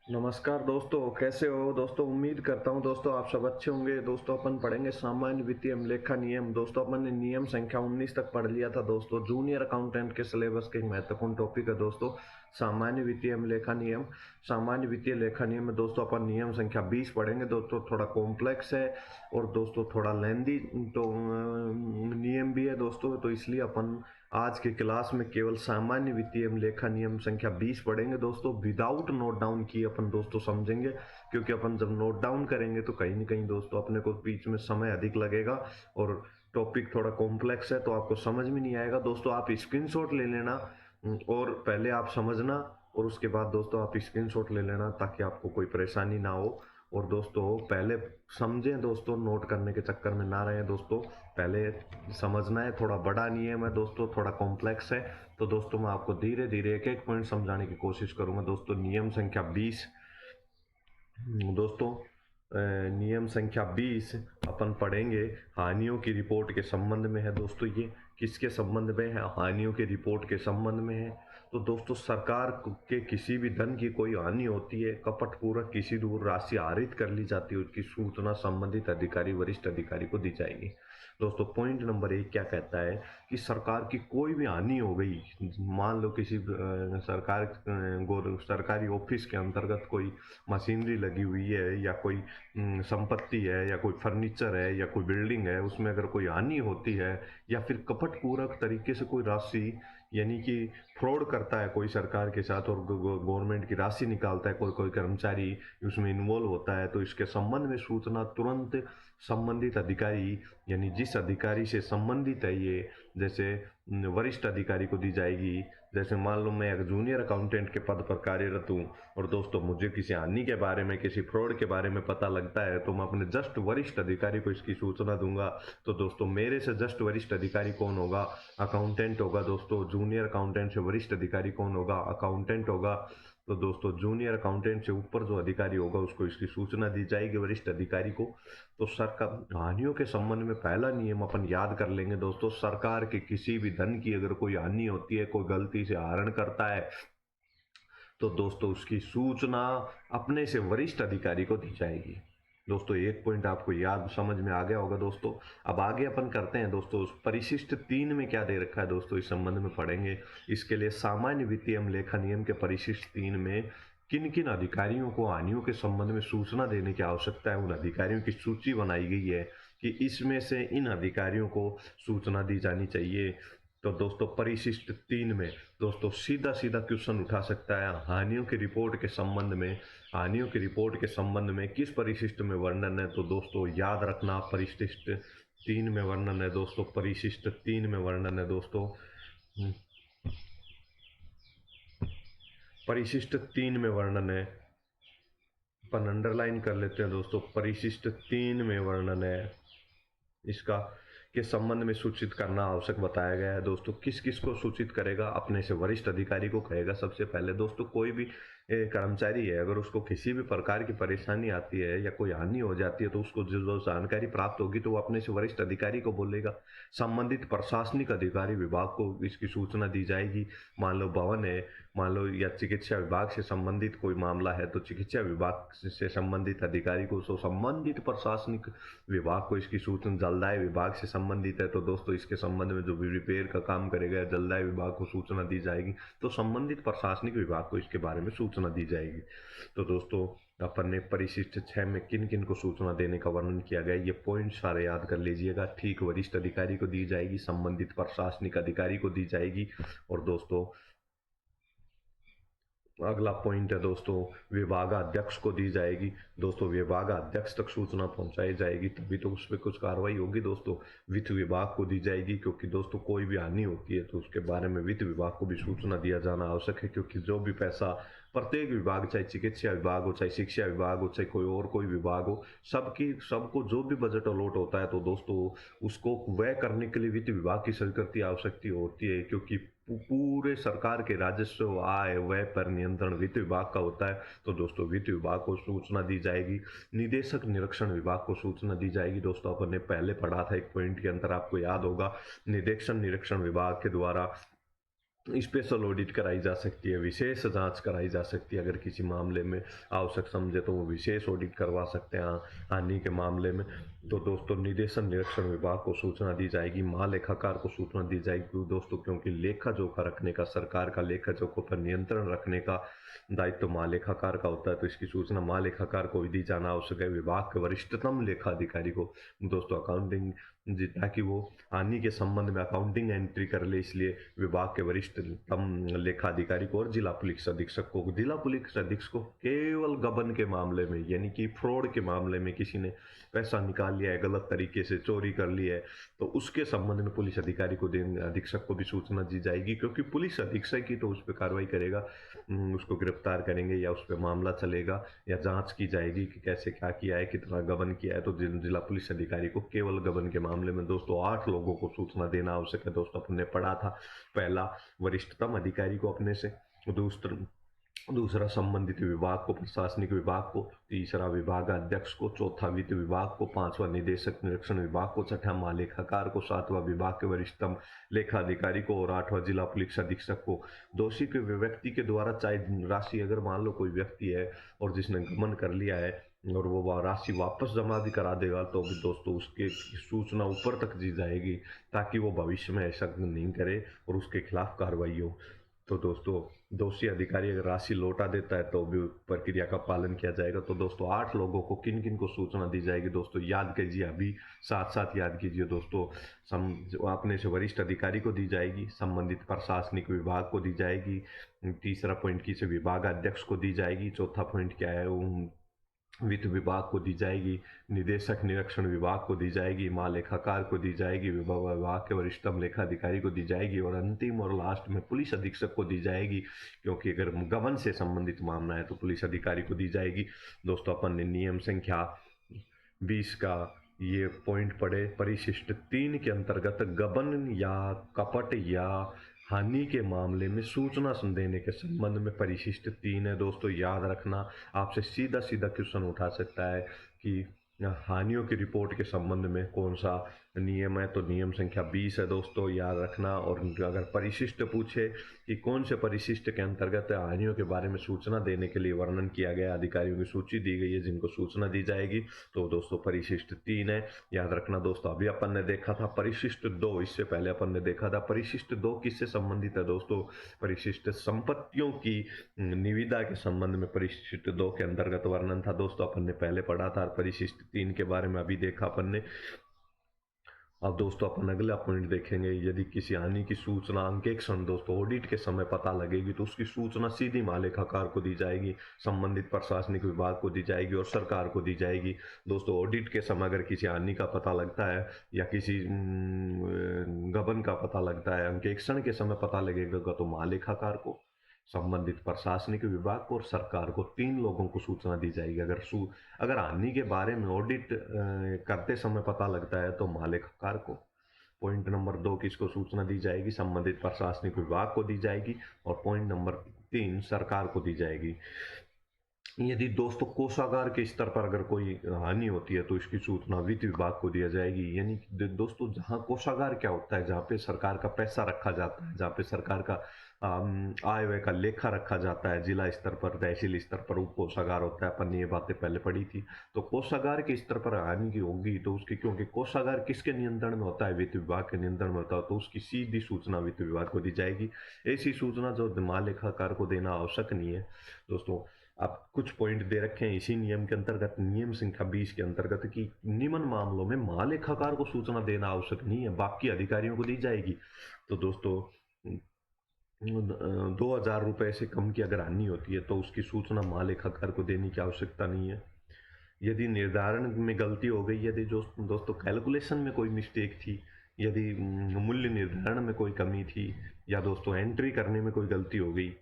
नमस्कार दोस्तों, कैसे हो दोस्तों। उम्मीद करता हूं दोस्तों आप सब अच्छे होंगे। दोस्तों अपन पढ़ेंगे सामान्य वित्तीय लेखा नियम। दोस्तों अपन ने नियम संख्या 19 तक पढ़ लिया था दोस्तों। जूनियर अकाउंटेंट के सिलेबस के एक महत्वपूर्ण टॉपिक है दोस्तों सामान्य वित्तीय लेखा नियम। सामान्य वित्तीय लेखा नियम में दोस्तों अपन नियम संख्या 20 पढ़ेंगे दोस्तों। थोड़ा कॉम्प्लेक्स है और दोस्तों थोड़ा लेंदी तो नियम भी है दोस्तों, तो इसलिए अपन आज के क्लास में केवल सामान्य वित्तीय लेखा नियम संख्या 20 पढ़ेंगे दोस्तों। विदाउट नोट डाउन किए अपन दोस्तों समझेंगे, क्योंकि अपन जब नोट डाउन करेंगे तो कहीं ना कहीं दोस्तों अपने को बीच में समय अधिक लगेगा और टॉपिक थोड़ा कॉम्प्लेक्स है तो आपको समझ में नहीं आएगा दोस्तों। आप स्क्रीनशॉट ले लेना और पहले आप समझना और उसके बाद दोस्तों आप स्क्रीनशॉट ले लेना ताकि आपको कोई परेशानी ना हो। और दोस्तों पहले समझें दोस्तों, नोट करने के चक्कर में ना रहें दोस्तों। पहले समझना है, थोड़ा बड़ा नियम है दोस्तों, थोड़ा कॉम्प्लेक्स है। तो दोस्तों मैं आपको धीरे धीरे एक एक पॉइंट समझाने की कोशिश करूंगा दोस्तों। नियम संख्या 20 दोस्तों, नियम संख्या 20 अपन पढ़ेंगे हानियों की रिपोर्ट के संबंध में है दोस्तों। ये किसके संबंध में है? हानियों के रिपोर्ट के संबंध में है। तो दोस्तों सरकार के किसी भी धन की कोई हानि होती है, कपटपूर्वक किसी दूर राशि आहरित कर ली जाती है, उसकी सूचना संबंधित अधिकारी वरिष्ठ अधिकारी को दी जाएगी। दोस्तों पॉइंट नंबर 1 क्या कहता है कि सरकार की कोई भी हानि हो गई, मान लो किसी सरकारी ऑफिस के अंतर्गत कोई मशीनरी लगी हुई है या कोई संपत्ति है या कोई फर्नीचर है या कोई बिल्डिंग है, उसमें अगर कोई हानि होती है या फिर कपटपूर्वक तरीके से कोई राशि यानी कि फ्रॉड करता है कोई सरकार के साथ और गवर्नमेंट की राशि निकालता है, कोई कोई कर्मचारी उसमें इन्वॉल्व होता है, तो इसके संबंध में सूचना तुरंत संबंधित अधिकारी यानी जिस अधिकारी से संबंधित है ये, जैसे वरिष्ठ अधिकारी को दी जाएगी। जैसे मान लो मैं एक जूनियर अकाउंटेंट के पद पर कार्यरत हूँ और दोस्तों मुझे किसी हानि के बारे में, किसी फ्रॉड के बारे में पता लगता है तो मैं अपने जस्ट वरिष्ठ अधिकारी को इसकी सूचना दूंगा। तो दोस्तों मेरे से जस्ट वरिष्ठ अधिकारी कौन होगा? अकाउंटेंट होगा दोस्तों। जूनियर अकाउंटेंट से वरिष्ठ अधिकारी कौन होगा? अकाउंटेंट होगा। तो दोस्तों जूनियर अकाउंटेंट से ऊपर जो अधिकारी होगा उसको इसकी सूचना दी जाएगी, वरिष्ठ अधिकारी को। तो सरकार हानियों के संबंध में पहला नियम अपन याद कर लेंगे दोस्तों। सरकार के किसी भी धन की अगर कोई हानि होती है, कोई गलती से आहरण करता है, तो दोस्तों उसकी सूचना अपने से वरिष्ठ अधिकारी को दी जाएगी। दोस्तों एक पॉइंट आपको याद समझ में आ गया होगा दोस्तों। अब आगे अपन करते हैं दोस्तों परिशिष्ट 3 में क्या दे रखा है दोस्तों, इस संबंध में पढ़ेंगे। इसके लिए सामान्य वित्तीय लेखा नियम के परिशिष्ट 3 में किन किन अधिकारियों को हानियों के संबंध में सूचना देने की आवश्यकता है, उन अधिकारियों की सूची बनाई गई है कि इसमें से इन अधिकारियों को सूचना दी जानी चाहिए। तो दोस्तों परिशिष्ट 3 में दोस्तों सीधा सीधा क्वेश्चन उठा सकता है हानियों की रिपोर्ट के संबंध में। हानियों की रिपोर्ट के संबंध में किस परिशिष्ट में वर्णन है? तो दोस्तों याद रखना परिशिष्ट 3 में वर्णन है दोस्तों। परिशिष्ट 3 में वर्णन है दोस्तों। परिशिष्ट 3 में वर्णन है, अपन अंडरलाइन कर लेते हैं दोस्तों। परिशिष्ट 3 में वर्णन है इसका के संबंध में सूचित करना आवश्यक बताया गया है दोस्तों। किस किस को सूचित करेगा? अपने से वरिष्ठ अधिकारी को कहेगा सबसे पहले दोस्तों। कोई भी कर्मचारी है अगर उसको किसी भी प्रकार की परेशानी आती है या कोई हानि हो जाती है तो उसको जो जानकारी प्राप्त होगी तो वो अपने से वरिष्ठ अधिकारी को बोलेगा। संबंधित प्रशासनिक अधिकारी विभाग को इसकी सूचना दी जाएगी। मान लो भवन है, मान लो या चिकित्सा विभाग से संबंधित कोई मामला है तो चिकित्सा विभाग से संबंधित अधिकारी को, संबंधित प्रशासनिक विभाग को इसकी सूचना, जलदाय विभाग से संबंधित है तो दोस्तों इसके संबंध में जो भी रिपेयर का काम करेगा जलदाय विभाग को सूचना दी जाएगी। तो संबंधित प्रशासनिक विभाग को इसके बारे में सूचना दी जाएगी। तो दोस्तों अपन ने परिशिष्ट 6 में किन किन को सूचना देने का वर्णन किया गया, ये पॉइंट सारे याद कर लीजिएगा। ठीक, वरिष्ठ अधिकारी को दी जाएगी, संबंधित प्रशासनिक अधिकारी को दी जाएगी और दोस्तों अगला पॉइंट है दोस्तों विभागाध्यक्ष को दी जाएगी। दोस्तों विभागाध्यक्ष तक सूचना पहुंचाई जाएगी तभी तो उस पर कुछ कार्रवाई होगी दोस्तों। वित्त विभाग को दी जाएगी क्योंकि दोस्तों कोई भी हानि होती है तो उसके बारे में वित्त विभाग को भी सूचना दिया जाना आवश्यक है, क्योंकि जो भी पैसा प्रत्येक विभाग, चाहे चिकित्सा विभाग हो, चाहे शिक्षा विभाग हो, चाहे कोई और कोई विभाग हो, सबको जो भी बजट अलॉट होता है तो दोस्तों उसको व्यय करने के लिए वित्त विभाग की स्वीकृति आवश्यकता होती है, क्योंकि पूरे सरकार के राजस्व आय व्यय पर नियंत्रण वित्त विभाग का होता है। तो दोस्तों वित्त विभाग को सूचना दी जाएगी। निदेशक निरीक्षण विभाग को सूचना दी जाएगी। दोस्तों अपन ने पहले पढ़ा था एक पॉइंट के अंदर, आपको याद होगा, निदेशक निरीक्षण विभाग के द्वारा स्पेशल ऑडिट कराई जा सकती है, विशेष जांच कराई जा सकती है। अगर किसी मामले में आवश्यक समझे तो वो विशेष ऑडिट करवा सकते हैं हानि के मामले में। तो दोस्तों निदेशन निरीक्षण विभाग को सूचना दी जाएगी, महालेखाकार को सूचना दी जाएगी दोस्तों, क्योंकि लेखा जोखा रखने का, सरकार का लेखा जोखा पर नियंत्रण रखने का दायित्व तो महालेखाकार का होता है। तो इसकी सूचना महालेखाकार को भी दी जाना आवश्यक है, विभाग के वरिष्ठतम लेखा अधिकारी को दोस्तों, अकाउंटिंग ताकि वो हानि के संबंध में अकाउंटिंग एंट्री कर ले, इसलिए विभाग के वरिष्ठतम लेखा अधिकारी को और जिला पुलिस अधीक्षक को, जिला पुलिस अधीक्षक को केवल गबन के मामले में, यानी कि फ्रॉड के मामले में, किसी ने पैसा निकाल लिया है, गलत तरीके से चोरी कर ली है, तो उसके संबंध में पुलिस अधिकारी को अधीक्षक को भी सूचना दी जाएगी, क्योंकि पुलिस अधीक्षक ही तो उस पर कार्रवाई करेगा, उसको गिरफ्तार करेंगे या उस पर मामला चलेगा या जांच की जाएगी कि कैसे क्या किया है, कितना गबन किया है। तो जिला पुलिस अधिकारी को केवल गबन के मामले में दोस्तों 8 लोगों को सूचना देना आवश्यक है। दोस्तों अपने पढ़ा था, पहला वरिष्ठतम अधिकारी को अपने से, दूसरा संबंधित विभाग को, प्रशासनिक विभाग को, तीसरा विभाग अध्यक्ष को, चौथा वित्त विभाग को, पांचवा निदेशक निरीक्षण विभाग को, छठा महालेखाकार को, सातवां विभाग के वरिष्ठतम लेखा अधिकारी को और आठवां जिला पुलिस अधीक्षक को। दोषी के व्यक्ति के द्वारा चाहे राशि, अगर मान लो कोई व्यक्ति है और जिसने गमन कर लिया है और वो राशि वापस जमा भी करा देगा, तो भी दोस्तों उसके सूचना ऊपर तक दी जाएगी, ताकि वो भविष्य में ऐसा नहीं करे और उसके खिलाफ कार्रवाई हो। तो दोस्तों दोषी अधिकारी अगर राशि लौटा देता है तो भी प्रक्रिया का पालन किया जाएगा। तो दोस्तों 8 लोगों को किन किन को सूचना दी जाएगी दोस्तों, याद कीजिए, अभी साथ साथ याद कीजिए दोस्तों। अपने से वरिष्ठ अधिकारी को दी जाएगी, संबंधित प्रशासनिक विभाग को दी जाएगी, तीसरा पॉइंट किसी विभाग अध्यक्ष को दी जाएगी, चौथा पॉइंट क्या है, वित्त विभाग को दी जाएगी, निदेशक निरीक्षण विभाग को दी जाएगी, महालेखाकार को दी जाएगी, विभाग के वरिष्ठतम लेखा अधिकारी को दी जाएगी और अंतिम और लास्ट में पुलिस अधीक्षक को दी जाएगी, क्योंकि अगर गबन से संबंधित मामला है तो पुलिस अधिकारी को दी जाएगी। दोस्तों अपन ने नियम संख्या 20 का ये पॉइंट पढ़े, परिशिष्ट 3 के अंतर्गत गबन या कपट या हानि के मामले में सूचना देने के संबंध में परिशिष्ट 3 है दोस्तों, याद रखना। आपसे सीधा सीधा क्वेश्चन उठा सकता है कि हानियों की रिपोर्ट के संबंध में कौन सा नियम है, तो नियम संख्या 20 है दोस्तों, याद रखना। और अगर परिशिष्ट पूछे कि कौन से परिशिष्ट के अंतर्गत हानियों के बारे में सूचना देने के लिए वर्णन किया गया, अधिकारियों की सूची दी गई है जिनको सूचना दी जाएगी, तो दोस्तों परिशिष्ट 3 है, याद रखना दोस्तों। अभी अपन ने देखा था परिशिष्ट 2, इससे पहले अपन ने देखा था परिशिष्ट 2 किससे संबंधित है दोस्तों, परिशिष्ट संपत्तियों की निविदा के संबंध में परिशिष्ट 2 के अंतर्गत वर्णन था दोस्तों, अपन ने पहले पढ़ा था। परिशिष्ट 3 के बारे में अभी देखा अपन ने। अब दोस्तों अपन अगला पॉइंट देखेंगे, यदि किसी हानि की सूचना अंकेक्षण दोस्तों ऑडिट के समय पता लगेगी तो उसकी सूचना सीधी महालेखाकार को दी जाएगी, संबंधित प्रशासनिक विभाग को दी जाएगी और सरकार को दी जाएगी। दोस्तों ऑडिट के समय अगर किसी हानि का पता लगता है या किसी गबन का पता लगता है, अंकेक्षण के समय पता लगेगा तो महालेखाकार को, संबंधित प्रशासनिक विभाग को और सरकार को, 3 लोगों को सूचना दी जाएगी। अगर हानि के बारे में ऑडिट करते समय पता लगता है तो महालेखाकार को। पॉइंट नंबर 2 किसको सूचना दी जाएगी, संबंधित प्रशासनिक विभाग को दी जाएगी और पॉइंट नंबर 3 सरकार को दी जाएगी। यदि दोस्तों कोषागार के स्तर पर अगर कोई हानि होती है तो इसकी सूचना वित्त विभाग को दिया जाएगी। यानी दोस्तों जहां कोषागार क्या होता है, जहाँ पे सरकार का पैसा रखा जाता है, जहाँ पे सरकार का आय व्यय का लेखा रखा जाता है, जिला स्तर पर, तहसील स्तर पर उप कोषागार होता है, अपन ने ये बातें पहले पढ़ी थी। तो कोषागार के स्तर पर हानि की होगी तो उसकी, क्योंकि कोषागार किसके नियंत्रण में होता है, वित्त विभाग के नियंत्रण में होता है, तो उसकी सीधी सूचना वित्त विभाग को दी जाएगी। ऐसी सूचना जो महालेखाकार को देना आवश्यक नहीं है दोस्तों। आप कुछ पॉइंट दे रखे हैं इसी नियम के अंतर्गत, नियम संख्या 20 के अंतर्गत, कि निम्न मामलों में महालेखाकार को सूचना देना आवश्यक नहीं है, बाकी अधिकारियों को दी जाएगी। तो दोस्तों 2000 रुपये से कम की अगर हानि होती है तो उसकी सूचना महालेखाकार को देने की आवश्यकता नहीं है। यदि निर्धारण में गलती हो गई, यदि दोस्तों कैलकुलेशन में कोई मिस्टेक थी, यदि मूल्य निर्धारण में कोई कमी थी, या दोस्तों एंट्री करने में कोई गलती हो गई,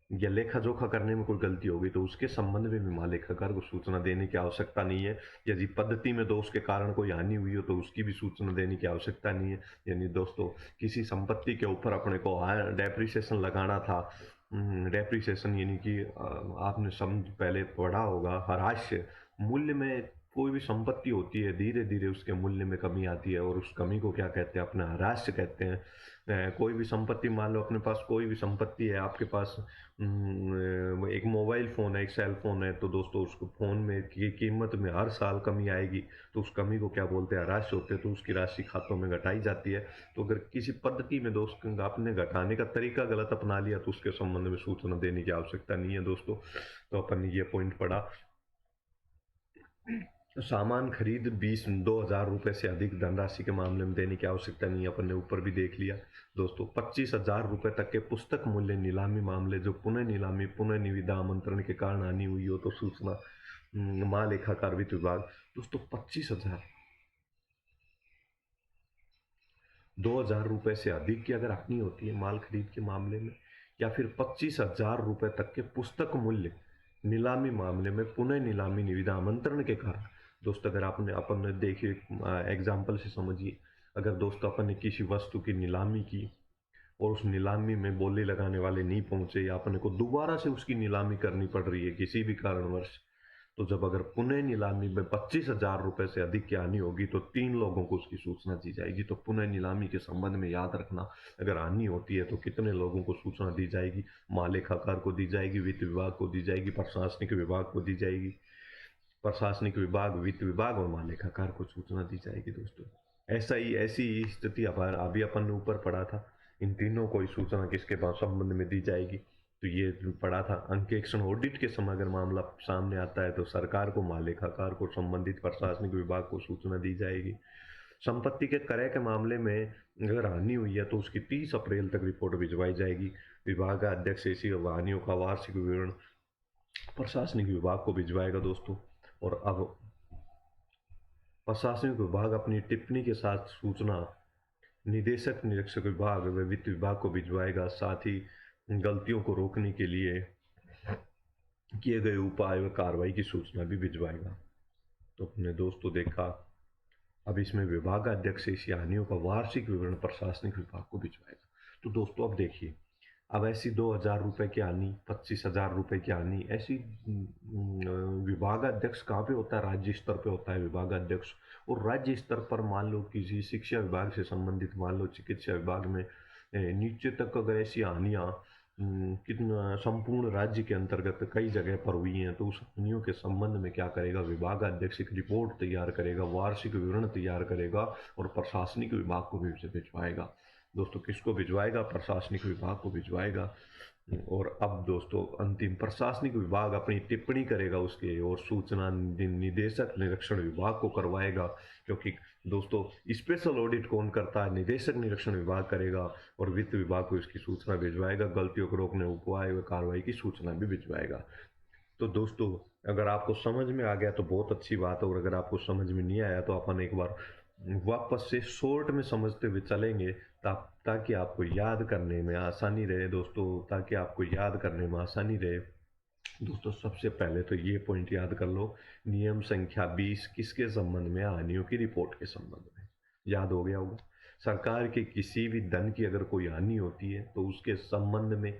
या लेखा जोखा करने में कोई गलती होगी, तो उसके संबंध में भी महालेखाकार को सूचना देने की आवश्यकता नहीं है। यदि पद्धति में दोष के कारण कोई हानि हुई हो तो उसकी भी सूचना देने की आवश्यकता नहीं है। यानी दोस्तों किसी संपत्ति के ऊपर अपने को डेप्रिसिएशन लगाना था, डेप्रिसिएशन यानी कि आपने पहले पढ़ा होगा, ह्रास मूल्य में कोई भी संपत्ति होती है धीरे धीरे उसके मूल्य में कमी आती है, और उस कमी को क्या कहते हैं, अपना ह्रास कहते हैं। कोई भी संपत्ति, मान लो अपने पास कोई भी संपत्ति है, आपके पास एक मोबाइल फ़ोन है, एक सेल फ़ोन है, तो दोस्तों उसको फ़ोन में की कीमत में हर साल कमी आएगी, तो उस कमी को क्या बोलते हैं, ह्रास होते हैं, तो उसकी राशि खातों में घटाई जाती है। तो अगर किसी पद्धति में दोस्त आपने घटाने का तरीका गलत अपना लिया तो उसके संबंध में सूचना देने की आवश्यकता नहीं है दोस्तों। तो अपन ने ये पॉइंट पढ़ा। सामान खरीद 20-2,000 रुपये से अधिक धनराशि के मामले में देने की आवश्यकता नहीं है, अपन ने ऊपर भी देख लिया दोस्तों। 25,000 रुपये तक के पुस्तक मूल्य नीलामी मामले, जो पुनः नीलामी पुनः निविदा आमंत्रण के कारण हानि हुई हो तो सूचना महालेखाकार वित्त विभाग। दोस्तों 25,000, 2,000 रुपये से अधिक की अगर हानि होती है माल खरीद के मामले में, या फिर 25,000 रुपये तक के पुस्तक मूल्य नीलामी मामले में पुनः नीलामी निविदा आमंत्रण के कारण। दोस्तों अगर आपने अपन ने देखिए, एग्जाम्पल से समझिए, अगर दोस्तों अपन ने किसी वस्तु की नीलामी की और उस नीलामी में बोली लगाने वाले नहीं पहुंचे, या अपने को दोबारा से उसकी नीलामी करनी पड़ रही है किसी भी कारणवश, तो जब अगर पुनः नीलामी में 25,000 रुपये से अधिक की हानि होगी तो 3 लोगों को उसकी सूचना दी जाएगी। तो पुनः नीलामी के संबंध में याद रखना, अगर हानि होती है तो कितने लोगों को सूचना दी जाएगी, महालेखाकार को दी जाएगी, वित्त विभाग को दी जाएगी, प्रशासनिक विभाग को दी जाएगी, प्रशासनिक विभाग, वित्त विभाग और महालेखाकार को सूचना दी जाएगी दोस्तों। ऐसी ही स्थिति अभी अपन ने ऊपर पढ़ा था, इन तीनों को ही सूचना किसके पास संबंध में दी जाएगी। तो ये पढ़ा था, अंकेक्षण ऑडिट के समय अगर मामला सामने आता है तो सरकार को, महालेखाकार को, संबंधित प्रशासनिक विभाग को सूचना दी जाएगी। संपत्ति के क्रय के मामले में अगर हानि हुई है तो उसकी 30 अप्रैल तक रिपोर्ट भिजवाई जाएगी। विभाग का अध्यक्ष ऐसी हानियों का वार्षिक विवरण प्रशासनिक विभाग को भिजवाएगा दोस्तों। और अब प्रशासनिक विभाग अपनी टिप्पणी के साथ सूचना निदेशक, निरीक्षक विभाग व वित्त विभाग को भिजवाएगा। साथ ही गलतियों को रोकने के लिए किए गए उपाय व कार्रवाई की सूचना भी भिजवाएगा। तो अपने दोस्तों देखा, अब इसमें विभागाध्यक्ष इस हानियों का वार्षिक विवरण प्रशासनिक विभाग को भिजवाएगा। तो दोस्तों अब देखिए, अब ऐसी 2,000 रुपये की हानि, 25,000 रुपये की हानि, ऐसी विभागाध्यक्ष कहाँ पे होता है, राज्य स्तर पे होता है विभागाध्यक्ष। और राज्य स्तर पर मान लो किसी शिक्षा विभाग से संबंधित, मान लो चिकित्सा विभाग में नीचे तक अगर ऐसी हानियाँ कितना संपूर्ण राज्य के अंतर्गत कई जगह पर हुई हैं, तो उस हानियों के संबंध में क्या करेगा, विभागाध्यक्ष एक रिपोर्ट तैयार करेगा, वार्षिक विवरण तैयार करेगा और प्रशासनिक विभाग को भी उसे भिजवाएगा। दोस्तों किसको भिजवाएगा, प्रशासनिक विभाग को भिजवाएगा। और अब दोस्तों अंतिम, प्रशासनिक विभाग अपनी टिप्पणी करेगा उसके, और सूचना निदेशक, निरीक्षण विभाग को करवाएगा। क्योंकि दोस्तों स्पेशल ऑडिट कौन करता है, निदेशक निरीक्षण विभाग करेगा, और वित्त विभाग को इसकी सूचना भिजवाएगा। गलतियों को रोकने उपाय व कार्रवाई की सूचना भी भिजवाएगा। तो दोस्तों अगर आपको समझ में आ गया तो बहुत अच्छी बात है, और अगर आपको समझ में नहीं आया तो अपन एक बार वापस से शॉर्ट में समझते हुए चलेंगे, ताकि आपको याद करने में आसानी रहे दोस्तों, ताकि आपको याद करने में आसानी रहे। दोस्तों सबसे पहले तो ये पॉइंट याद कर लो, नियम संख्या 20 किसके संबंध में, हानियों की रिपोर्ट के संबंध में, याद हो गया होगा। सरकार के किसी भी धन की अगर कोई हानि होती है तो उसके संबंध में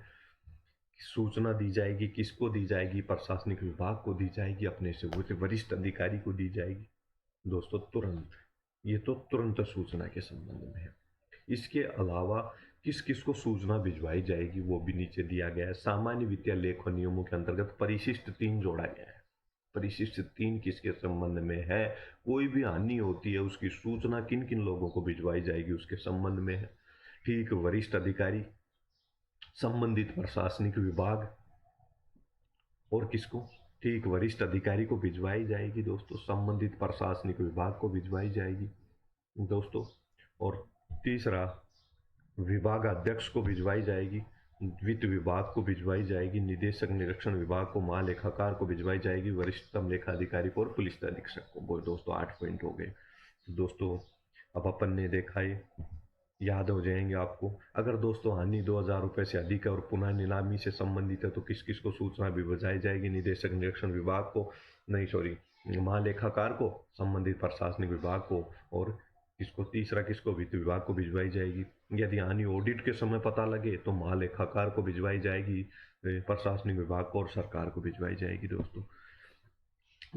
सूचना दी जाएगी। किसको दी जाएगी, प्रशासनिक विभाग को दी जाएगी, अपने से वरिष्ठ अधिकारी को दी जाएगी दोस्तों तुरंत। ये तो तुरंत सूचना के संबंध में है। इसके अलावा किस किस को सूचना भिजवाई जाएगी वो भी नीचे दिया गया है। सामान्य वित्तीय लेखा नियमों के अंतर्गत परिशिष्ट 3 जोड़ा गया है। परिशिष्ट 3 किसके संबंध में है, कोई भी हानि होती है उसकी सूचना किन किन लोगों को भिजवाई जाएगी उसके संबंध में है। ठीक, वरिष्ठ अधिकारी, संबंधित प्रशासनिक विभाग, और किसको, ठीक, वरिष्ठ अधिकारी को भिजवाई जाएगी दोस्तों, संबंधित प्रशासनिक विभाग को भिजवाई जाएगी दोस्तों। और तीसरा, विभागाध्यक्ष को भिजवाई जाएगी, वित्त विभाग को भिजवाई जाएगी, निदेशक निरीक्षण विभाग को, महालेखाकार को भिजवाई जाएगी, वरिष्ठतम लेखा अधिकारी को और पुलिस अधीक्षक को। वो दोस्तों 8 पॉइंट हो गए दोस्तों। अब अपन ने देखा, ये याद हो जाएंगे आपको। अगर दोस्तों हानि 2,000 रुपये से अधिक है और पुनः नीलामी से संबंधित है तो किस किस को सूचना भी भिजवाई जाएगी, निदेशक निरीक्षण विभाग को, नहीं सॉरी, महालेखाकार को, संबंधित प्रशासनिक विभाग को, और किसको, तीसरा किसको, वित्त विभाग को भिजवाई जाएगी। यदि हानि ऑडिट के समय पता लगे तो महालेखाकार को भिजवाई जाएगी, प्रशासनिक विभाग को और सरकार को भिजवाई जाएगी दोस्तों।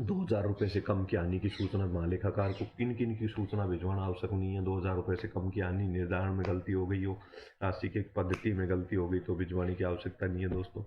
₹2000 से कम की हानि की सूचना महालेखाकार को किन किन की सूचना भिजवाना आवश्यक नहीं है। ₹2000 से कम की हानि निर्धारण में गलती हो गई हो, राशि की पद्धति में गलती हो गई तो भिजवाने की आवश्यकता नहीं है दोस्तों।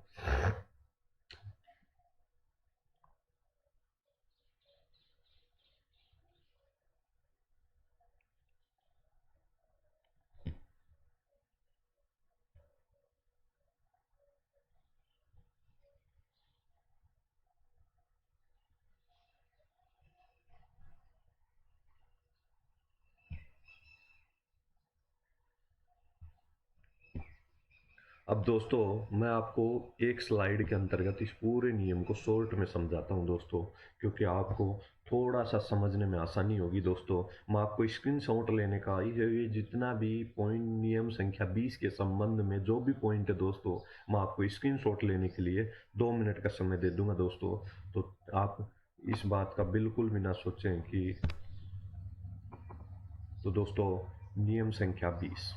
अब दोस्तों मैं आपको एक स्लाइड के अंतर्गत इस पूरे नियम को शॉर्ट में समझाता हूं दोस्तों, क्योंकि आपको थोड़ा सा समझने में आसानी होगी दोस्तों। मैं आपको स्क्रीनशॉट लेने का, ये जितना भी पॉइंट नियम संख्या 20 के संबंध में जो भी पॉइंट है दोस्तों, मैं आपको स्क्रीनशॉट लेने के लिए 2 मिनट का समय दे दूंगा दोस्तों। तो आप इस बात का बिल्कुल भी ना सोचें कि, तो दोस्तों नियम संख्या 20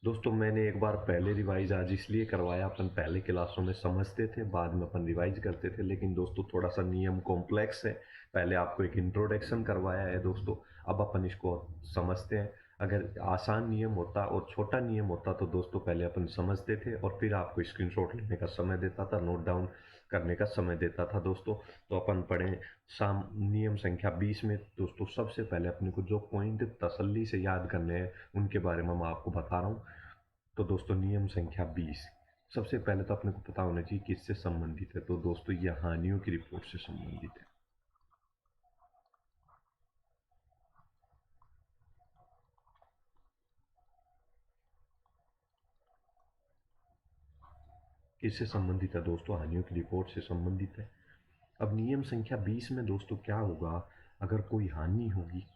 दोस्तों मैंने एक बार पहले रिवाइज आज इसलिए करवाया, अपन पहले क्लासों में समझते थे, बाद में अपन रिवाइज करते थे, लेकिन दोस्तों थोड़ा सा नियम कॉम्प्लेक्स है। पहले आपको एक इंट्रोडक्शन करवाया है दोस्तों, अब अपन इसको समझते हैं। अगर आसान नियम होता और छोटा नियम होता तो दोस्तों पहले अपन समझते थे और फिर आपको स्क्रीनशॉट लेने का समय देता था, नोट डाउन करने का समय देता था दोस्तों। तो अपन पढ़ें नियम संख्या 20 में दोस्तों। सबसे पहले अपने को जो पॉइंट तसल्ली से याद करने हैं उनके बारे में मैं आपको बता रहा हूँ। तो दोस्तों नियम संख्या 20 सबसे पहले तो अपने को पता होना चाहिए किससे संबंधित है। तो दोस्तों ये हानियों की रिपोर्ट से संबंधित है। किससे संबंधित है दोस्तों? हानियों की रिपोर्ट से संबंधित है। अब नियम संख्या 20 में दोस्तों क्या होगा, अगर कोई हानि होगी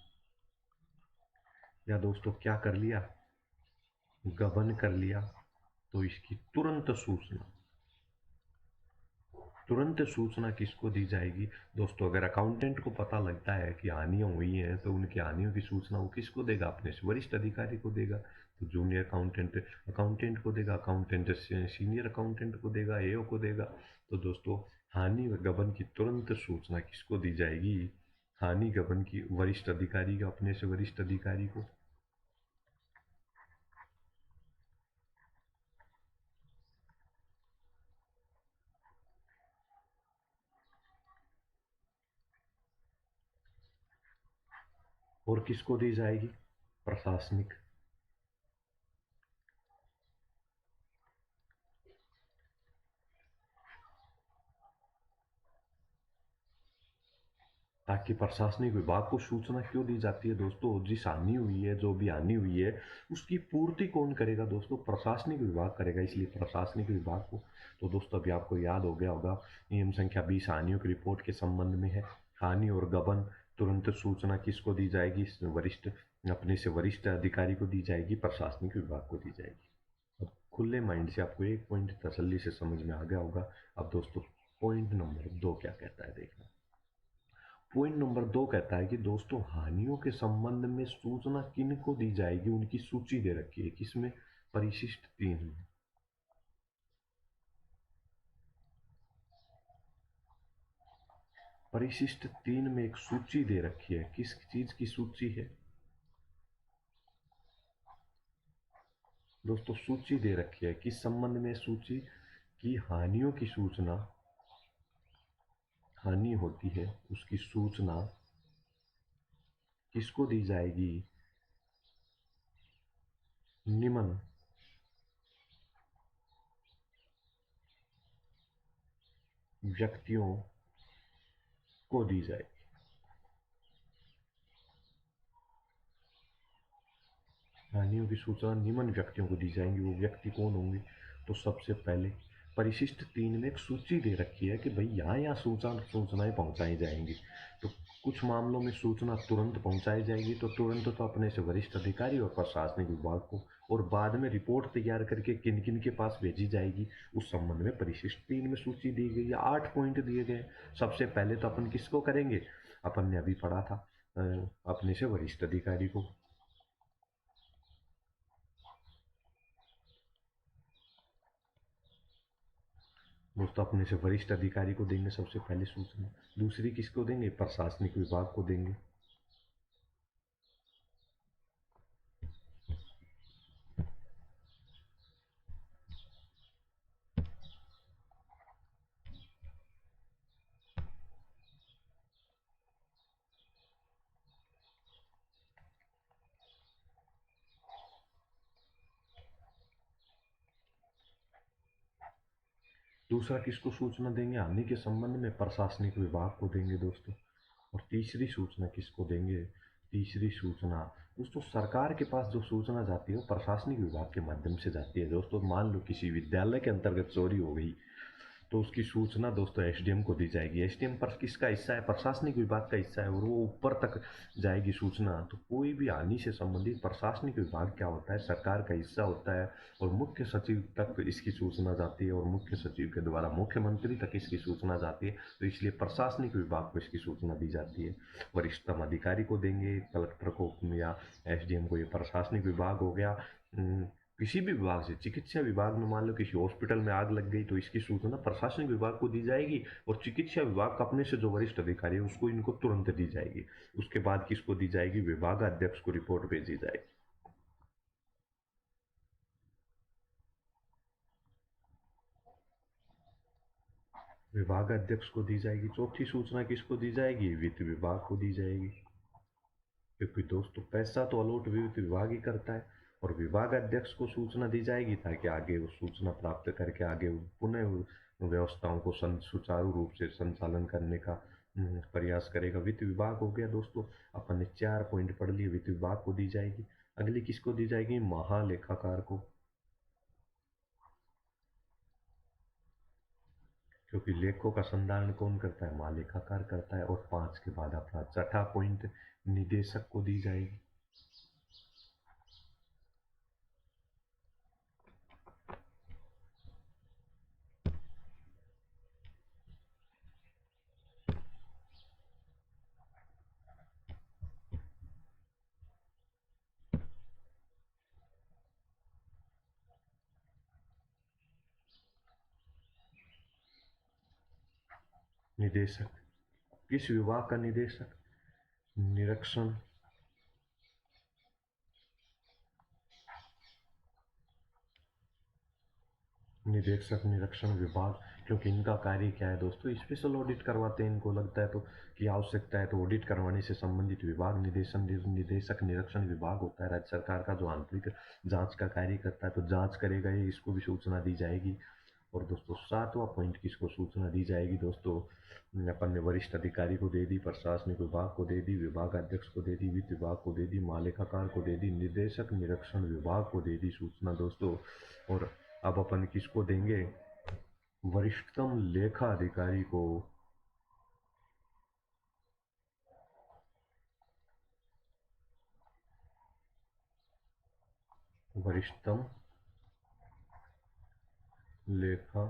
या दोस्तों क्या कर लिया, गबन कर लिया, तो इसकी तुरंत सूचना किसको दी जाएगी दोस्तों? अगर अकाउंटेंट को पता लगता है कि हानियां हुई हैं तो उनकी हानियों की सूचना वो किसको देगा? अपने से वरिष्ठ अधिकारी को देगा। तो जूनियर अकाउंटेंट अकाउंटेंट को देगा, अकाउंटेंट सीनियर अकाउंटेंट को देगा, एओ को देगा। तो दोस्तों हानि व गबन की तुरंत सूचना किसको दी जाएगी? हानि गबन की वरिष्ठ अधिकारी को, अपने से वरिष्ठ अधिकारी को। और किसको दी जाएगी? प्रशासनिक। ताकि प्रशासनिक विभाग को सूचना क्यों दी जाती है दोस्तों? जिस हानि हुई है, जो भी हानि हुई है, उसकी पूर्ति कौन करेगा दोस्तों? प्रशासनिक विभाग करेगा। इसलिए प्रशासनिक विभाग को, तो दोस्तों अभी आपको याद हो गया होगा नियम संख्या 20 हानियों की रिपोर्ट के संबंध में है। हानि और गबन तुरंत सूचना किसको दी जाएगी? वरिष्ठ, अपने से वरिष्ठ अधिकारी को दी जाएगी, प्रशासनिक विभाग को दी जाएगी। अब खुले माइंड से आपको एक पॉइंट तसल्ली से समझ में आ गया होगा। अब दोस्तों पॉइंट नंबर 2 क्या कहता है देखना। पॉइंट नंबर 2 कहता है कि दोस्तों हानियों के संबंध में सूचना किन को दी जाएगी, उनकी सूची दे रखी है। किसमें? परिशिष्ट 3 में। परिशिष्ट 3 में एक सूची दे रखी है। किस चीज की सूची है दोस्तों? सूची दे रखी है। किस संबंध में सूची? की हानियों की सूचना, हानि होती है उसकी सूचना किसको दी जाएगी? निम्न व्यक्तियों को दी जाएगी। हानियों की सूचना निम्न व्यक्तियों को दी जाएंगी। वो व्यक्ति कौन होंगे? तो सबसे पहले परिशिष्ट 3 में एक सूची दे रखी है कि भाई यहाँ यहाँ सूचनाएं पहुंचाई जाएंगी। तो कुछ मामलों में सूचना तुरंत पहुंचाई जाएगी, तो तुरंत तो अपने से वरिष्ठ अधिकारी और प्रशासनिक विभाग को, और बाद में रिपोर्ट तैयार करके किन किन के पास भेजी जाएगी उस संबंध में परिशिष्ट 3 में सूची दी गई है। 8 पॉइंट दिए गए। सबसे पहले तो अपन किसको करेंगे? अपन ने अभी पढ़ा था अपने से वरिष्ठ अधिकारी को। दोस्तों अपने से वरिष्ठ अधिकारी को देंगे सबसे पहले सूचना। दूसरी किसको देंगे? प्रशासनिक विभाग को देंगे। दूसरा किसको सूचना देंगे? हानि के संबंध में प्रशासनिक विभाग को देंगे दोस्तों। और तीसरी सूचना किसको देंगे? तीसरी सूचना दोस्तों सरकार के पास जो सूचना जाती है वो प्रशासनिक विभाग के माध्यम से जाती है दोस्तों। मान लो किसी विद्यालय के अंतर्गत चोरी हो गई तो उसकी सूचना दोस्तों एसडीएम को दी जाएगी। एसडीएम पर किसका हिस्सा है? प्रशासनिक विभाग का हिस्सा है और वो ऊपर तक जाएगी सूचना। तो कोई भी हानि से संबंधित प्रशासनिक विभाग क्या होता है? सरकार का हिस्सा होता है और मुख्य सचिव तक इसकी सूचना जाती है और मुख्य सचिव के द्वारा मुख्यमंत्री तक इसकी सूचना जाती है। तो इसलिए प्रशासनिक विभाग को इसकी सूचना दी जाती है। वरिष्ठतम अधिकारी को देंगे, कलेक्टर को या एसडीएम को। ये प्रशासनिक विभाग हो गया। किसी भी विभाग से, चिकित्सा विभाग में मान लो किसी हॉस्पिटल में आग लग गई तो इसकी सूचना प्रशासनिक विभाग को दी जाएगी और चिकित्सा विभाग अपने से जो वरिष्ठ अधिकारी है उसको इनको तुरंत दी जाएगी। उसके बाद किसको दी जाएगी? विभागाध्यक्ष को रिपोर्ट भेजी जाएगी। विभागाध्यक्ष को दी जाएगी। चौथी सूचना किसको दी जाएगी? वित्त विभाग को दी जाएगी, क्योंकि दोस्तों पैसा तो अलॉट वित्त विभाग ही करता है। और विभाग अध्यक्ष को सूचना दी जाएगी ताकि आगे वो सूचना प्राप्त करके आगे पुनः व्यवस्थाओं को सुचारू रूप से संचालन करने का प्रयास करेगा। वित्त विभाग हो गया दोस्तों। अपन ने 4 पॉइंट पढ़ लिए। वित्त विभाग को दी जाएगी। अगली किसको दी जाएगी? महालेखाकार को, क्योंकि लेखों का संधारण कौन करता है? महालेखाकार करता है। और 5 के बाद अपना छठा पॉइंट निदेशक को दी जाएगी। निदेशक किस विभाग का निदेशक? निरीक्षण निरीक्षक निरीक्षण विभाग, क्योंकि इनका कार्य क्या है दोस्तों? स्पेशल ऑडिट करवाते हैं। इनको लगता है तो कि आवश्यकता है तो ऑडिट करवाने से संबंधित विभाग निदेशक निरीक्षण विभाग होता है राज्य सरकार का, जो आंतरिक जांच का कार्य करता है। तो जांच करेगा ये, इसको भी सूचना दी जाएगी। और दोस्तों 7वां पॉइंट किसको सूचना दी जाएगी दोस्तों? अपन ने वरिष्ठ अधिकारी को दे दी, प्रशासनिक विभाग को दे दी, विभाग अध्यक्ष को दे दी, वित्त विभाग को दे दी, महालेखाकार को दे दी, निदेशक निरीक्षण विभाग को दे दी सूचना दोस्तों। और अब अपन किसको देंगे? वरिष्ठतम लेखा अधिकारी को। वरिष्ठतम लेखा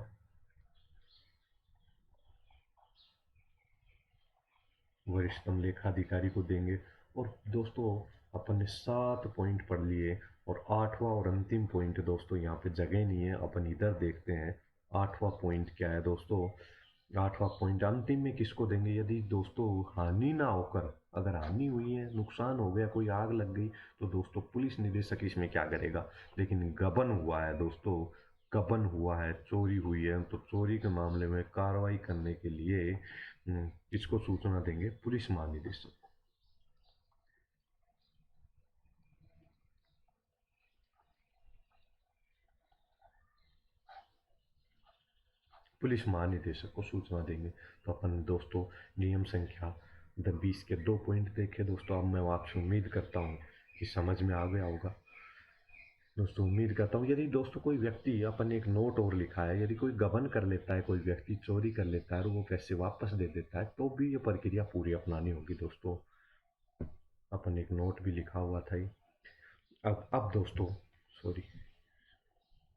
वरिष्ठतम लेखाधिकारी को देंगे। और दोस्तों अपन ने 7 पॉइंट पढ़ लिए और 8वां और अंतिम पॉइंट दोस्तों यहाँ पे जगह नहीं है, अपन इधर देखते हैं। 8वां पॉइंट क्या है दोस्तों? 8वां पॉइंट अंतिम में किसको देंगे? यदि दोस्तों हानि ना होकर, अगर हानि हुई है, नुकसान हो गया, कोई आग लग गई, तो दोस्तों पुलिस निदेशक इसमें क्या करेगा? लेकिन गबन हुआ है दोस्तों, गबन हुआ है, चोरी हुई है, तो चोरी के मामले में कार्रवाई करने के लिए किसको सूचना देंगे? पुलिस महानिदेशक को। पुलिस महानिदेशक को सूचना देंगे। तो अपन दोस्तों नियम संख्या 20 के 2 पॉइंट देखे दोस्तों। अब मैं आपसे उम्मीद करता हूँ कि समझ में आ गया होगा दोस्तों। उम्मीद करता हूँ। यदि दोस्तों कोई व्यक्ति, अपन एक नोट और लिखा है, यदि कोई गबन कर लेता है, कोई व्यक्ति चोरी कर लेता है और वो पैसे वापस दे देता है, तो भी ये प्रक्रिया पूरी अपनानी होगी दोस्तों। अपन एक नोट भी लिखा हुआ था ही। अब दोस्तों सॉरी,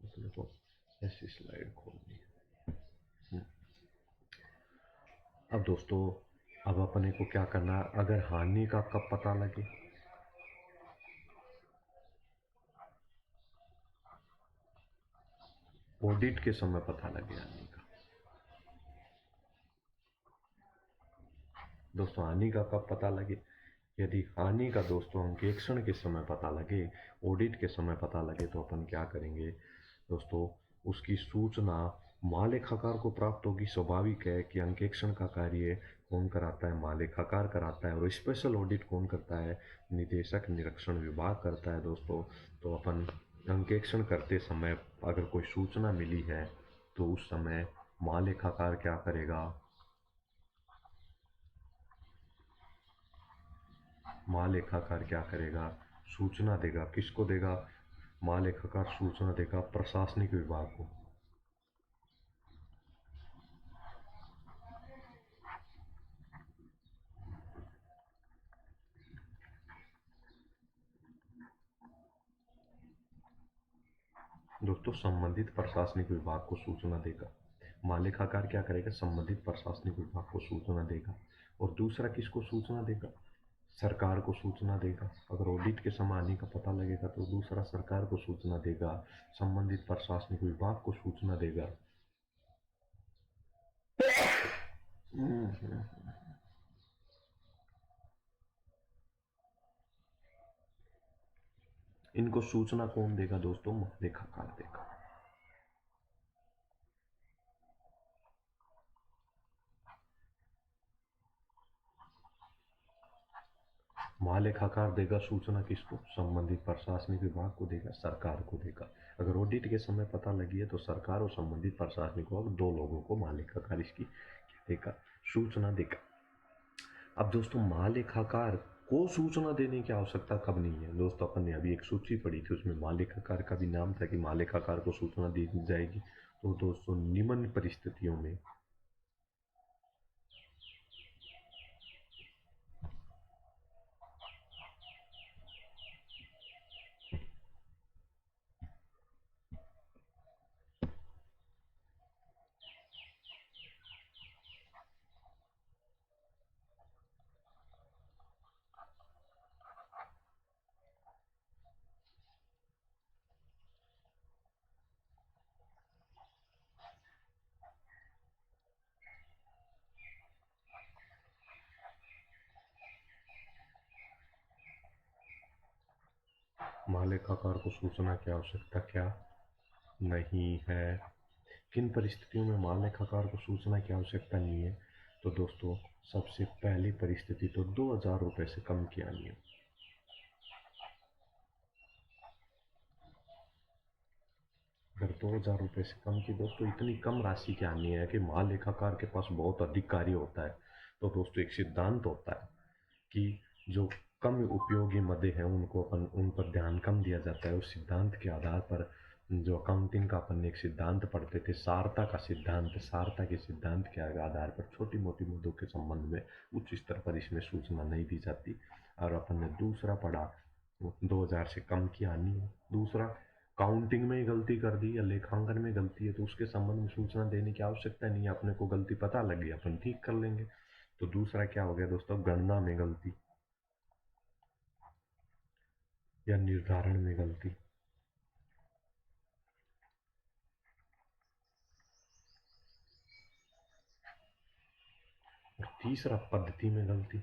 अपने को ऐसी स्लाइड खोलनी है। अब दोस्तों अब अपने को क्या करना है? अगर हानि का कब पता लगे? ऑडिट के समय पता लगे हानि का। दोस्तों हानि का कब पता लगे? यदि हानि का दोस्तों अंकेक्षण के समय पता लगे, ऑडिट के समय पता लगे, तो अपन क्या करेंगे दोस्तों? उसकी सूचना महालेखाकार को प्राप्त होगी। स्वाभाविक है कि अंकेक्षण का कार्य कौन कराता है? महालेखाकार कराता है। और स्पेशल ऑडिट कौन करता है? निदेशक निरीक्षण विभाग करता है दोस्तों। तो अपन अंकेक्षण करते समय अगर कोई सूचना मिली है तो उस समय महालेखाकार क्या करेगा? महालेखाकार क्या करेगा? सूचना देगा। किसको देगा? महालेखाकार सूचना देगा प्रशासनिक विभाग को। दोस्तों संबंधित प्रशासनिक विभाग को सूचना देगा। मालेखाकार क्या करेगा? संबंधित प्रशासनिक विभाग को सूचना देगा। और दूसरा किसको सूचना देगा? सरकार को सूचना देगा। अगर ऑडिट के समय आने का पता लगेगा तो दूसरा सरकार को सूचना देगा, संबंधित प्रशासनिक विभाग को सूचना देगा। इनको सूचना कौन देगा दोस्तों? लेखाकार देगा। महालेखाकार देगा सूचना किसको? संबंधित प्रशासनिक विभाग को देगा, सरकार को देगा। अगर ऑडिट के समय पता लगी है तो सरकार और संबंधित प्रशासनिक विभाग दो लोगों को महालेखाकार इसकी क्या देगा? सूचना देगा। अब दोस्तों महालेखाकार को सूचना देने की आवश्यकता कब नहीं है? दोस्तों अपन ने अभी एक सूची पढ़ी थी, उसमें महालेखाकार का भी नाम था कि महालेखाकार को सूचना दी जाएगी। तो दोस्तों निम्न परिस्थितियों में महालेखाकार को सूचना की आवश्यकता क्या नहीं है? किन परिस्थितियों में महालेखाकार को सूचना की आवश्यकता नहीं है? तो दोस्तों सबसे पहली परिस्थिति तो 2,000 रुपये से कम की आनी है। अगर 2,000 रुपये से कम की दोस्तों इतनी कम राशि की आनी है कि महालेखाकार के पास बहुत अधिक कार्य होता है, तो दोस्तों एक सिद्धांत होता है कि जो कम उपयोगी मदें हैं उनको अपन उन पर ध्यान कम दिया जाता है। उस सिद्धांत के आधार पर जो अकाउंटिंग का अपन ने एक सिद्धांत पढ़ते थे, सारता का सिद्धांत, सारता के सिद्धांत के आधार पर छोटी मोटी मुद्दों के संबंध में उच्च स्तर पर इसमें सूचना नहीं दी जाती। और अपन ने दूसरा पढ़ा 2,000 से कम की आनी है। दूसरा काउंटिंग में ही गलती कर दी या लेखांकन में गलती है तो उसके संबंध में सूचना देने की आवश्यकता नहीं है। अपने को गलती पता लगी, अपन ठीक कर लेंगे। तो दूसरा क्या हो गया दोस्तों? गणना में गलती या निर्धारण में गलती। और तीसरा पद्धति में गलती।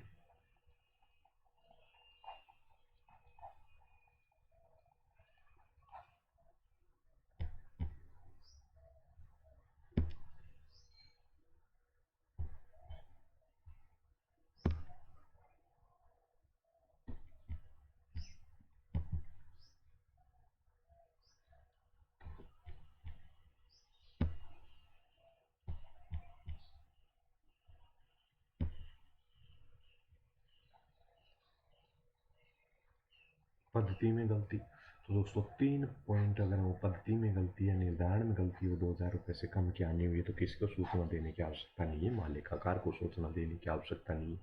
पद्धति में गलती तो दोस्तों 3 पॉइंट, अगर वो पद्धति में गलती या निर्धारण में गलती हो 2,000 रुपये से कम की आनी हुई तो किसी को सूचना देने की आवश्यकता नहीं है, महालेखाकार को सूचना देने की आवश्यकता नहीं है।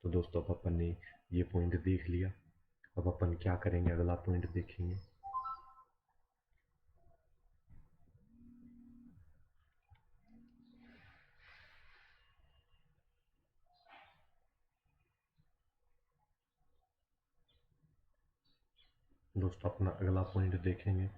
तो दोस्तों अब अपन ने ये पॉइंट देख लिया। अब अपन क्या करेंगे? अगला पॉइंट देखेंगे। दोस्तों अपना अगला पॉइंट देखेंगे।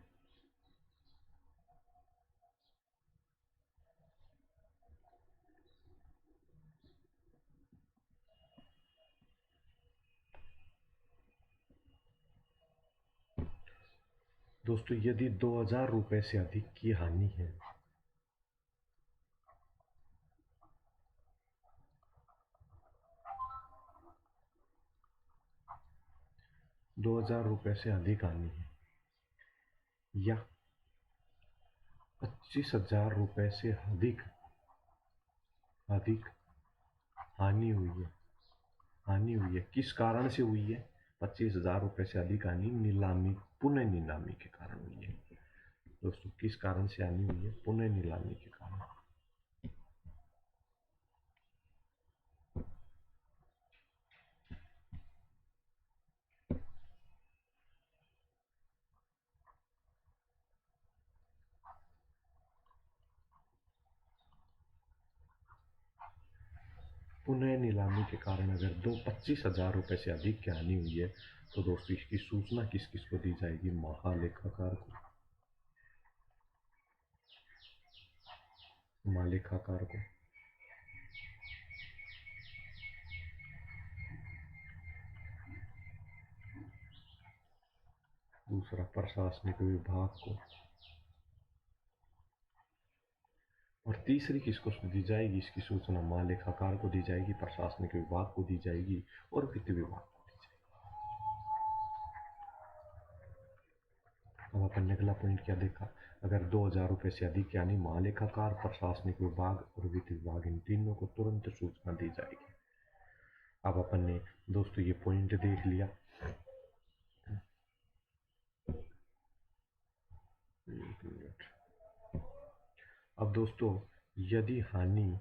दोस्तों यदि 2000 रुपए से अधिक की हानि है, 2000 रुपए से अधिक हानि है या 25,000 रुपए से अधिक अधिक हानि हुई है, किस कारण से हुई है? 25,000 रुपए से अधिक हानि नीलामी, पुनः नीलामी के कारण हुई है। दोस्तों किस कारण से हानि हुई है? पुनः नीलामी के कारण। पुनः नीलामी के कारण अगर 25,000 रुपए से अधिक की हानि हुई है तो दोस्तों इसकी सूचना किस किस को दी जाएगी? महालेखाकार को, महालेखाकार को। दूसरा प्रशासनिक विभाग को, और तीसरी किसको दी जाएगी? इसकी सूचना महालेखाकार को दी जाएगी, प्रशासनिक विभाग को दी जाएगी और वित्त विभाग को दी जाएगी। अब अपन ने अगला पॉइंट क्या देखा? अगर 2000 रुपए से अधिक यानी महालेखाकार, प्रशासनिक विभाग और वित्त विभाग, इन तीनों को तुरंत सूचना दी जाएगी। अब अपन ने दोस्तों ये पॉइंट देख लिया। अब दोस्तों यदि हानि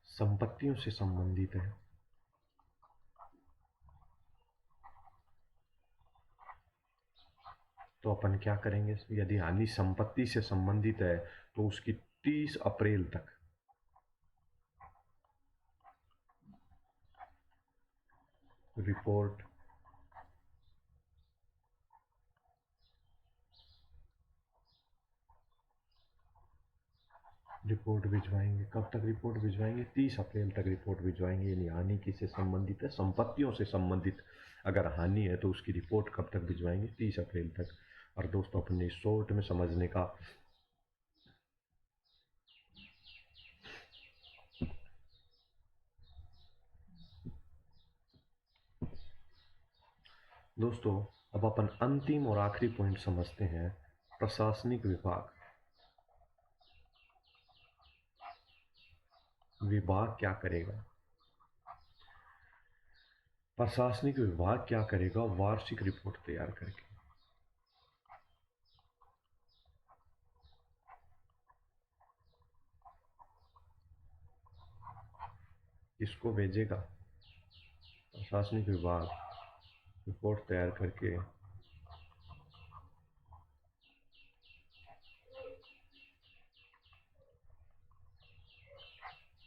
संपत्तियों से संबंधित है तो अपन क्या करेंगे? यदि हानि संपत्ति से संबंधित है तो उसकी 30 अप्रैल तक रिपोर्ट भिजवाएंगे। कब तक रिपोर्ट भिजवाएंगे? 30 अप्रैल तक रिपोर्ट भिजवाएंगे। यानी हानि किससे संबंधित है? संपत्तियों से संबंधित अगर हानि है तो उसकी रिपोर्ट कब तक भिजवाएंगे? 30 अप्रैल तक। और दोस्तों अपने शॉर्ट में समझने का दोस्तों अब अपन अंतिम और आखिरी पॉइंट समझते हैं। प्रशासनिक विभाग क्या करेगा? प्रशासनिक विभाग क्या करेगा? वार्षिक रिपोर्ट तैयार करके किसको भेजेगा? प्रशासनिक विभाग रिपोर्ट तैयार करके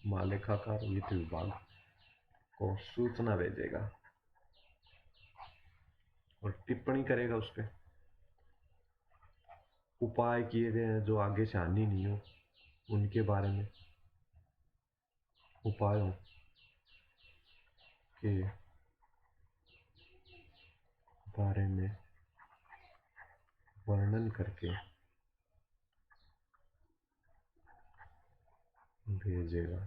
महालेखाकार वित्त विभाग को सूचना भेजेगा और टिप्पणी करेगा उस पर। उपाय किए गए हैं जो आगे से हानि नहीं हो उनके बारे में, उपायों के बारे में वर्णन करके भेजेगा।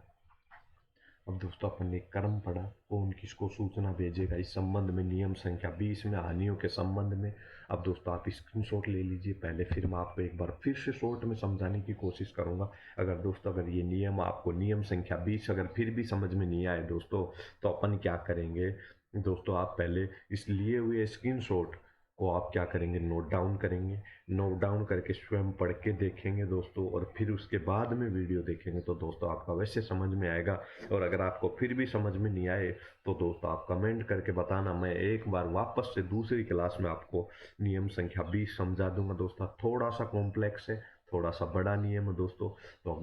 अब दोस्तों अपन ने कर्म पढ़ा, कौन किसको सूचना भेजेगा इस संबंध में, नियम संख्या 20 में हानियों के संबंध में। अब दोस्तों आप स्क्रीनशॉट ले लीजिए पहले, फिर मैं आपको एक बार फिर से शॉर्ट में समझाने की कोशिश करूंगा। अगर दोस्तों अगर ये नियम आपको नियम संख्या 20 अगर फिर भी समझ में नहीं आए दोस्तों तो अपन क्या करेंगे दोस्तों, आप पहले इस लिए हुए स्क्रीनशॉट को आप क्या करेंगे? नोट डाउन करेंगे। नोट डाउन करके स्वयं पढ़ के देखेंगे दोस्तों, और फिर उसके बाद में वीडियो देखेंगे तो दोस्तों आपका वैसे समझ में आएगा। और अगर आपको फिर भी समझ में नहीं आए तो दोस्तों आप कमेंट करके बताना, मैं एक बार वापस से दूसरी क्लास में आपको नियम संख्या 20 समझा दूंगा। दोस्तों थोड़ा सा कॉम्प्लेक्स है, थोड़ा सा बड़ा नियम है दोस्तों, तो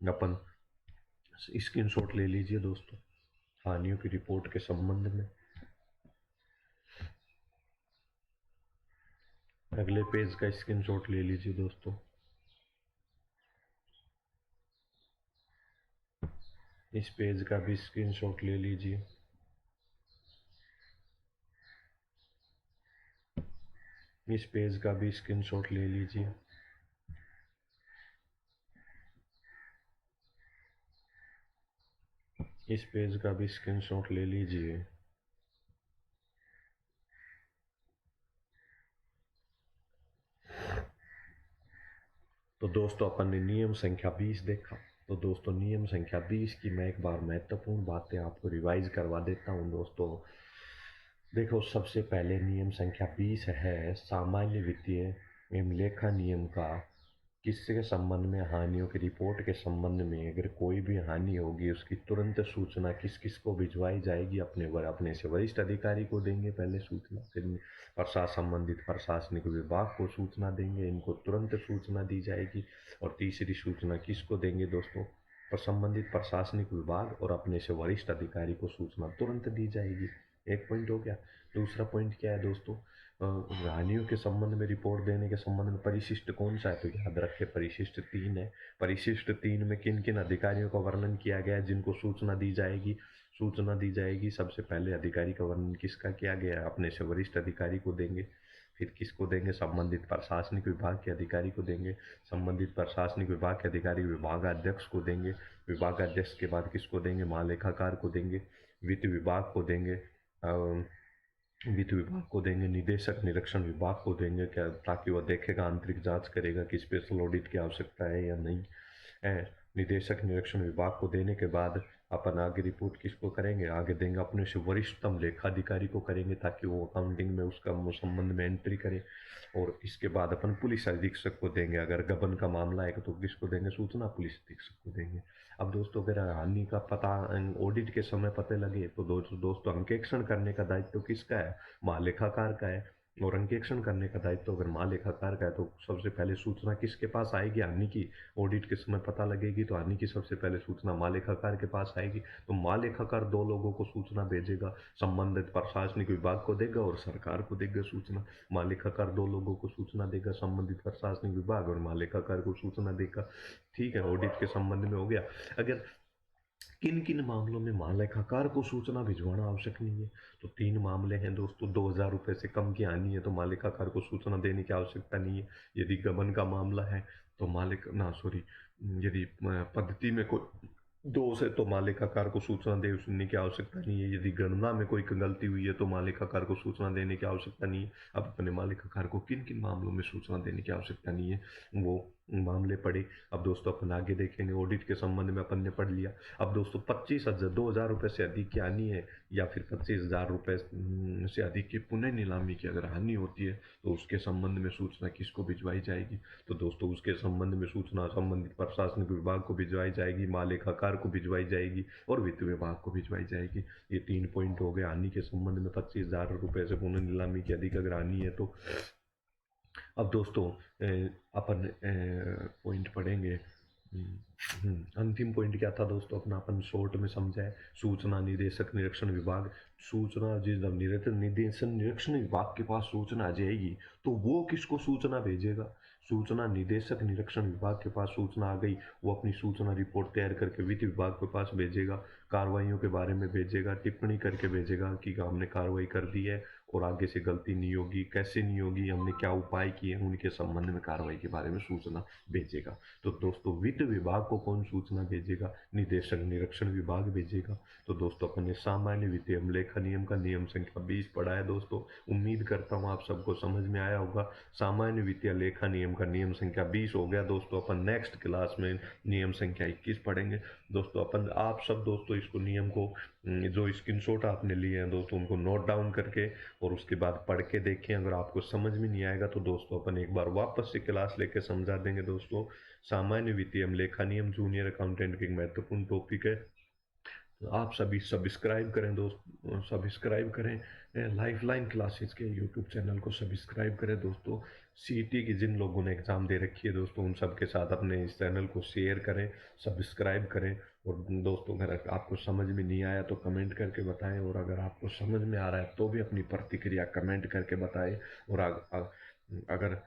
अपन स्क्रीनशॉट ले लीजिए दोस्तों हानियों की रिपोर्ट के संबंध में। अगले पेज का स्क्रीनशॉट ले लीजिए दोस्तों। इस पेज का भी स्क्रीनशॉट ले लीजिए। इस पेज का भी स्क्रीनशॉट ले लीजिए। इस पेज का भी स्क्रीनशॉट ले लीजिए। तो दोस्तों अपन ने नियम संख्या 20 देखा। तो दोस्तों नियम संख्या 20 की मैं एक बार महत्वपूर्ण बातें आपको रिवाइज करवा देता हूँ दोस्तों। देखो, सबसे पहले नियम संख्या 20 है सामान्य वित्तीय एवं लेखा नियम का किसके संबंध में हानियों की रिपोर्ट के संबंध में अगर कोई भी हानि होगी उसकी तुरंत सूचना किस किस को भिजवाई जाएगी, अपने से वरिष्ठ अधिकारी को देंगे पहले सूचना, फिर संबंधित प्रशासनिक विभाग को सूचना देंगे, इनको तुरंत सूचना दी जाएगी। और तीसरी सूचना किसको देंगे दोस्तों, संबंधित प्रशासनिक विभाग और अपने से वरिष्ठ अधिकारी को सूचना तुरंत दी जाएगी। एक पॉइंट हो गया। दूसरा पॉइंट क्या है दोस्तों, हानियों के संबंध में रिपोर्ट देने के संबंध में परिशिष्ट कौन सा है, तो याद रखें परिशिष्ट 3 है। परिशिष्ट 3 में किन किन अधिकारियों का वर्णन किया गया है जिनको सूचना दी जाएगी। सूचना दी जाएगी, सबसे पहले अधिकारी का वर्णन किसका किया गया है, अपने से वरिष्ठ अधिकारी को देंगे। फिर किसको देंगे, संबंधित प्रशासनिक विभाग के अधिकारी को देंगे। संबंधित प्रशासनिक विभाग के अधिकारी विभागाध्यक्ष को देंगे। विभागाध्यक्ष के बाद किसको देंगे, महालेखाकार को देंगे। वित्त विभाग को देंगे। वित्त विभाग को देंगे। निदेशक निरीक्षण विभाग को देंगे, क्या, ताकि वह देखेगा, आंतरिक जांच करेगा कि स्पेशल ऑडिट की आवश्यकता है या नहीं है। निदेशक निरीक्षण विभाग को देने के बाद अपन आगे रिपोर्ट किसको करेंगे, आगे देंगे अपने से वरिष्ठतम लेखाधिकारी को करेंगे, ताकि वो अकाउंटिंग में उसका संबंध में एंट्री करे। और इसके बाद अपन पुलिस अधीक्षक को देंगे। अगर गबन का मामला है तो किसको देंगे सूचना, पुलिस अधीक्षक को देंगे। अब दोस्तों अगर हानि का पता ऑडिट के समय पता लगे तो दोस्तों अंकेक्षण करने का दायित्व तो किसका है, महालेखाकार का है। और अंकेक्षण करने का दायित्व अगर महालेखाकार का है तो सबसे पहले सूचना किसके पास आएगी, हानि की। ऑडिट के समय पता लगेगी तो हानि की सबसे पहले सूचना महालेखाकार के पास आएगी। तो महालेखाकार 2 लोगों को सूचना भेजेगा, संबंधित प्रशासनिक विभाग को देगा और सरकार को देगा सूचना। महालेखाकार 2 लोगों को सूचना देगा, संबंधित प्रशासनिक विभाग और महालेखाकार को सूचना देगा। ठीक है, ऑडिट के संबंध में हो गया। अगर किन किन मामलों में महालेखाकार को सूचना भिजवाना आवश्यक नहीं है, तो 3 मामले हैं दोस्तों। 2000 रुपये से कम की हानि है तो महालेखाकार को सूचना देने की आवश्यकता नहीं है। यदि गबन का मामला है तो यदि पद्धति में कोई दोष है तो महालेखाकार को सूचना देने की आवश्यकता नहीं है। यदि गणना में कोई गलती हुई है तो महालेखाकार को सूचना देने की आवश्यकता नहीं है। अब अपने महालेखाकार को किन किन मामलों में सूचना देने की आवश्यकता नहीं है वो मामले पढ़े। अब दोस्तों अपन आगे देखेंगे। ऑडिट के संबंध में अपन ने पढ़ लिया। अब दोस्तों 2000 रुपये से अधिक की हानि है या फिर 25,000 रुपये से अधिक की पुनः नीलामी की अगर हानि होती है तो उसके संबंध में सूचना किसको भिजवाई जाएगी, तो दोस्तों उसके संबंध में सूचना संबंधित प्रशासनिक विभाग को भिजवाई जाएगी, महालेखाकार को भिजवाई जाएगी और वित्त विभाग को भिजवाई जाएगी। ये 3 पॉइंट हो गए हानि के संबंध में। 25,000 रुपये से पुनः नीलामी की अधिक अगर हानि है तो। अब दोस्तों अपन पॉइंट पढ़ेंगे। अंतिम पॉइंट क्या था दोस्तों अपना, अपन शॉर्ट में समझा है। सूचना निदेशक निरीक्षण विभाग, सूचना जिस निदेशन निरीक्षण विभाग के पास सूचना आ जाएगी तो वो किसको सूचना भेजेगा, सूचना निदेशक निरीक्षण विभाग के पास सूचना आ गई, वो अपनी सूचना रिपोर्ट तैयार करके वित्त विभाग के पास भेजेगा, कार्रवाइयों के बारे में भेजेगा, टिप्पणी करके भेजेगा कि हमने कार्रवाई कर दी है और आगे से गलती नहीं होगी, कैसे नहीं होगी, हमने क्या उपाय किए हैं, उनके संबंध में कार्रवाई के बारे में सूचना भेजेगा। तो दोस्तों वित्त विभाग को कौन सूचना भेजेगा, निदेशक निरीक्षण विभाग भेजेगा। तो दोस्तों अपन ने सामान्य वित्तीय लेखा नियम का नियम संख्या 20 पढ़ा है दोस्तों। उम्मीद करता हूँ आप सबको समझ में आया होगा। सामान्य वित्तीय लेखा नियम का नियम संख्या 20 हो गया दोस्तों। अपन नेक्स्ट क्लास में नियम संख्या 21 पढ़ेंगे दोस्तों। अपन आप सब दोस्तों इसको नियम को जो स्क्रीनशॉट आपने लिए हैं दोस्तों उनको नोट डाउन करके और उसके बाद पढ़ के देखें। अगर आपको समझ में नहीं आएगा तो दोस्तों अपन एक बार वापस से क्लास लेके समझा देंगे दोस्तों। सामान्य वित्तीय लेखा नियम जूनियर अकाउंटेंट की एक महत्वपूर्ण टॉपिक है। तो आप सभी सब्सक्राइब करें दोस्त, सब्सक्राइब करें लाइफलाइन क्लासेस के यूट्यूब चैनल को सब्सक्राइब करें दोस्तों। सीईटी की जिन लोगों ने एग्ज़ाम दे रखी है दोस्तों उन सब के साथ अपने इस चैनल को शेयर करें, सब्सक्राइब करें। और दोस्तों अगर आपको समझ में नहीं आया तो कमेंट करके बताएं, और अगर आपको समझ में आ रहा है तो भी अपनी प्रतिक्रिया कमेंट करके बताएं। और अगर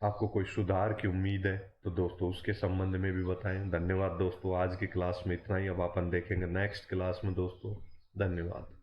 आपको कोई सुधार की उम्मीद है तो दोस्तों उसके संबंध में भी बताएं। धन्यवाद दोस्तों, आज की क्लास में इतना ही। अब अपन देखेंगे नेक्स्ट क्लास में दोस्तों। धन्यवाद।